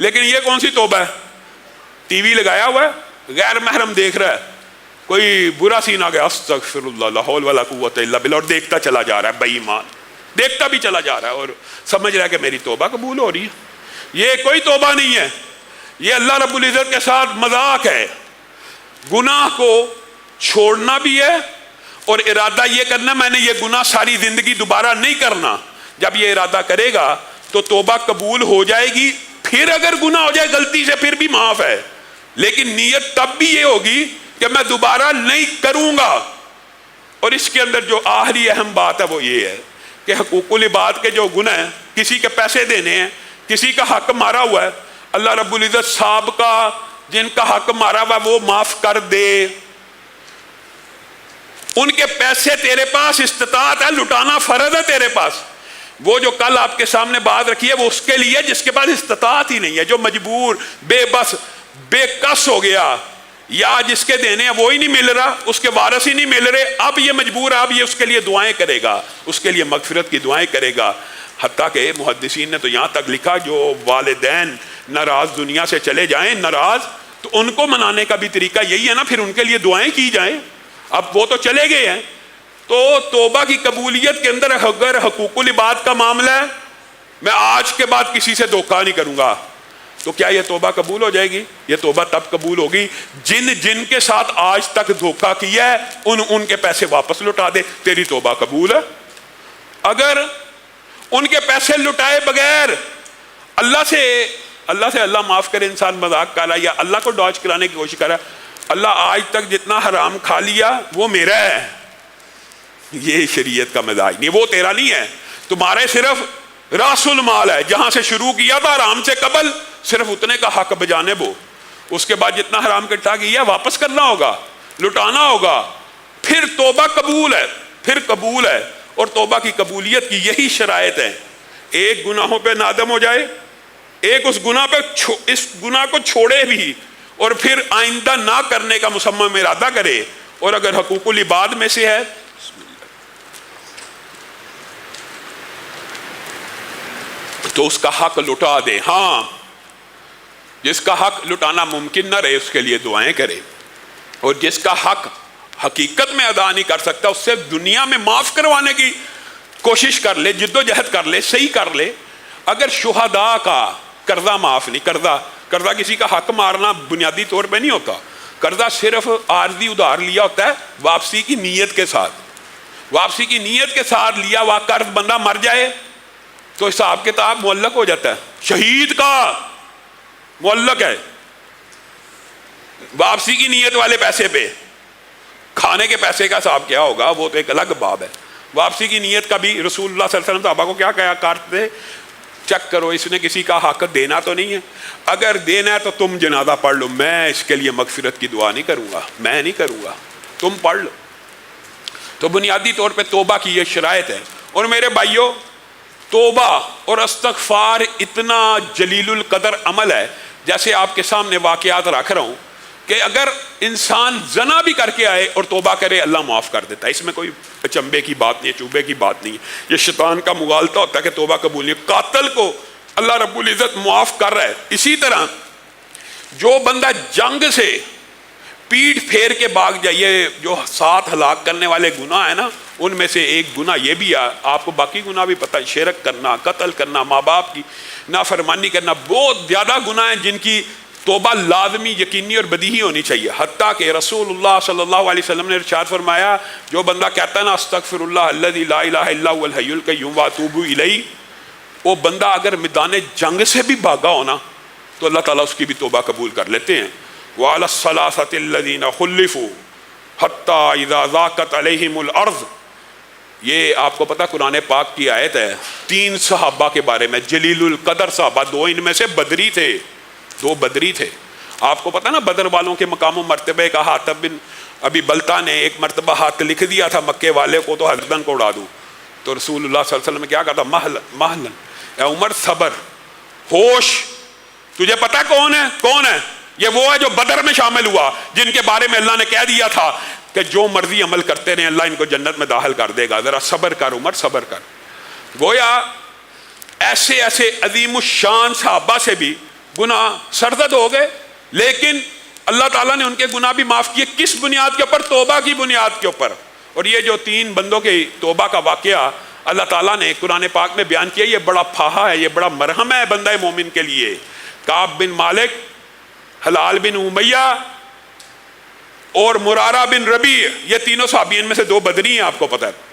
لیکن یہ کون سی توبہ ہے؟ ٹی وی لگایا ہوا ہے، غیر محرم دیکھ رہا ہے، کوئی برا سین آ گیا، استغفر اللہ لا حول ولا قوت الا باللہ، اور دیکھتا چلا جا رہا ہے، بے ایمان دیکھتا بھی چلا جا رہا ہے اور سمجھ رہا ہے کہ میری توبہ قبول ہو رہی ہے۔ یہ کوئی توبہ نہیں ہے، یہ اللہ رب العزت کے ساتھ مذاق ہے۔ گناہ کو چھوڑنا بھی ہے اور ارادہ یہ کرنا میں نے یہ گناہ ساری زندگی دوبارہ نہیں کرنا۔ جب یہ ارادہ کرے گا تو توبہ قبول ہو جائے گی، پھر اگر گناہ ہو جائے غلطی سے پھر بھی معاف ہے، لیکن نیت تب بھی یہ ہوگی کہ میں دوبارہ نہیں کروں گا۔ اور اس کے اندر جو آخری اہم بات ہے وہ یہ ہے کہ حقوق العباد کے جو گناہ ہیں، کسی کے پیسے دینے ہیں، کسی کا حق مارا ہوا ہے، اللہ رب العزت سابقہ جن کا حق مارا ہوا وہ معاف کر دے، ان کے پیسے تیرے پاس استطاعت ہے، لٹانا فرض ہے تیرے پاس۔ وہ جو کل آپ کے سامنے بات رکھی ہے وہ اس کے لیے جس کے پاس استطاعت ہی نہیں ہے، جو مجبور بے بس بے کس ہو گیا، یا جس کے دینے ہیں وہ ہی نہیں مل رہا، اس کے وارث ہی نہیں مل رہے، اب یہ مجبور ہے، اب یہ اس کے لیے دعائیں کرے گا، اس کے لیے مغفرت کی دعائیں کرے گا۔ حتیٰ کہ محدثین نے تو یہاں تک لکھا جو والدین ناراض دنیا سے چلے جائیں ناراض، تو ان کو منانے کا بھی طریقہ یہی ہے نا، پھر ان کے لیے دعائیں کی جائیں۔ اب وہ تو چلے گئے ہیں، تو توبہ کی قبولیت کے اندر اگر حقوق العباد کا معاملہ ہے، میں آج کے بعد کسی سے دھوکہ نہیں کروں گا، تو کیا یہ توبہ قبول ہو جائے گی؟ یہ توبہ تب قبول ہوگی جن کے ساتھ آج تک دھوکہ کیا ہے ان کے پیسے واپس لوٹا دے، تیری توبہ قبول ہے۔ اگر ان کے پیسے لٹائے بغیر اللہ سے اللہ معاف کرے انسان مذاق کر رہا ہے یا اللہ کو ڈاج کرانے کی کوشش کر رہا ہے، اللہ آج تک جتنا حرام کھا لیا وہ میرا ہے، یہ شریعت کا مزاج نہیں، وہ تیرا نہیں ہے، تمہارے صرف راس المال ہے، جہاں سے شروع کیا تھا حرام سے قبل صرف اتنے کا حق بجانب ہو، اس کے بعد جتنا حرام اکٹھا کیا واپس کرنا ہوگا، لٹانا ہوگا، پھر توبہ قبول ہے، پھر قبول ہے۔ اور توبہ کی قبولیت کی یہی شرائط ہے، ایک گناہوں پہ نادم ہو جائے، ایک اس گناہ کو چھوڑے بھی اور پھر آئندہ نہ کرنے کا مصمم ارادہ کرے، اور اگر حقوق العباد میں سے ہے تو اس کا حق لٹا دے۔ ہاں، جس کا حق لٹانا ممکن نہ رہے اس کے لیے دعائیں کرے، اور جس کا حق حقیقت میں ادا نہیں کر سکتا اس سے دنیا میں معاف کروانے کی کوشش کر لے، جد و جہد کر لے، صحیح کر لے۔ اگر شہداء کا قرضہ معاف نہیں، قرضہ کسی کا حق مارنا بنیادی طور پہ نہیں ہوتا، قرضہ صرف عارضی ادھار لیا ہوتا ہے واپسی کی نیت کے ساتھ، واپسی کی نیت کے ساتھ لیا ہوا قرض بندہ مر جائے تو حساب کتاب معلق ہو جاتا ہے۔ شہید کا معلق ہے واپسی کی نیت والے پیسے پہ، کھانے کے پیسے کا حساب کیا ہوگا وہ تو ایک الگ باب ہے۔ واپسی کی نیت کا بھی رسول اللہ صلی اللہ علیہ وسلم صحابہ کو کیا کہا کرتے، چیک کرو اس نے کسی کا حق دینا تو نہیں ہے، اگر دینا ہے تو تم جنازہ پڑھ لو، میں اس کے لیے مغفرت کی دعا نہیں کروں گا، میں نہیں کروں گا، تم پڑھ لو۔ تو بنیادی طور پہ توبہ کی یہ شرائط ہے۔ اور میرے بھائیوں، توبہ اور استغفار اتنا جلیل القدر عمل ہے، جیسے آپ کے سامنے واقعات رکھ رہا ہوں کہ اگر انسان زنا بھی کر کے آئے اور توبہ کرے اللہ معاف کر دیتا ہے، اس میں کوئی چمبے کی بات نہیں ہے، چوبے کی بات نہیں ہے، یہ شیطان کا مغالطہ ہوتا ہے کہ توبہ قبول نہیں۔ قاتل کو اللہ رب العزت معاف کر رہا ہے۔ اسی طرح جو بندہ جنگ سے پیٹ پھیر کے بھاگ جائے، جو 7 ہلاک کرنے والے گناہ ہیں نا، ان میں سے ایک گناہ یہ بھی ہے، آپ کو باقی گناہ بھی پتہ ہے، شرک کرنا، قتل کرنا، ماں باپ کی نافرمانی کرنا، بہت زیادہ گناہ ہیں جن کی توبہ لازمی، یقینی اور بدیہی ہونی چاہیے۔ حتیٰ کہ رسول اللہ صلی اللہ علیہ وسلم نے ارشاد فرمایا، جو بندہ کہتا ہے نا استغفر اللہ الذی لا الہ الا هو الحی القیوم واتوب الیہ، وہ بندہ اگر میدان جنگ سے بھی بھاگا ہونا تو اللہ تعالیٰ اس کی بھی توبہ قبول کر لیتے ہیں۔ وعلی الثلاثۃ الذین خلفوا حتی اذا ضاقت علیہم الارض، یہ آپ کو پتہ قرآن پاک کی آیت ہے 3 صحابہ کے بارے میں، جلیل القدر صحابہ، 2 ان میں سے بدری تھے، 2 بدری تھے۔ آپ کو پتہ نا بدر والوں کے مقام و مرتبے کا، حاتب بن ابی بلتا نے ایک مرتبہ ہاتھ لکھ دیا تھا مکے والے کو تو حضرتن کو اڑا دوں، تو رسول اللہ صلی اللہ علیہ وسلم نے کیا کہا تھا، مہلن اے عمر صبر، ہوش، تجھے پتہ کون ہے؟ یہ وہ ہے جو بدر میں شامل ہوا، جن کے بارے میں اللہ نے کہہ دیا تھا کہ جو مرضی عمل کرتے رہیں اللہ ان کو جنت میں داخل کر دے گا، ذرا صبر کر عمر، صبر کر۔ گویا ایسے عظیم الشان صحابہ سے بھی گناہ سرزد ہو گئے، لیکن اللہ تعالیٰ نے ان کے گناہ بھی معاف کیے. کس بنیاد کے اوپر؟ توبہ کی بنیاد کے اوپر. اور یہ جو 3 بندوں کے توبہ کا واقعہ اللہ تعالیٰ نے قرآن پاک میں بیان کیا، یہ بڑا پھاہا ہے، یہ بڑا مرہم ہے بندہ مومن کے لیے. کعب بن مالک، ہلال بن امیہ اور مرارہ بن ربیع، یہ تینوں صحابین میں سے 2 بدری ہیں، آپ کو پتہ ہے.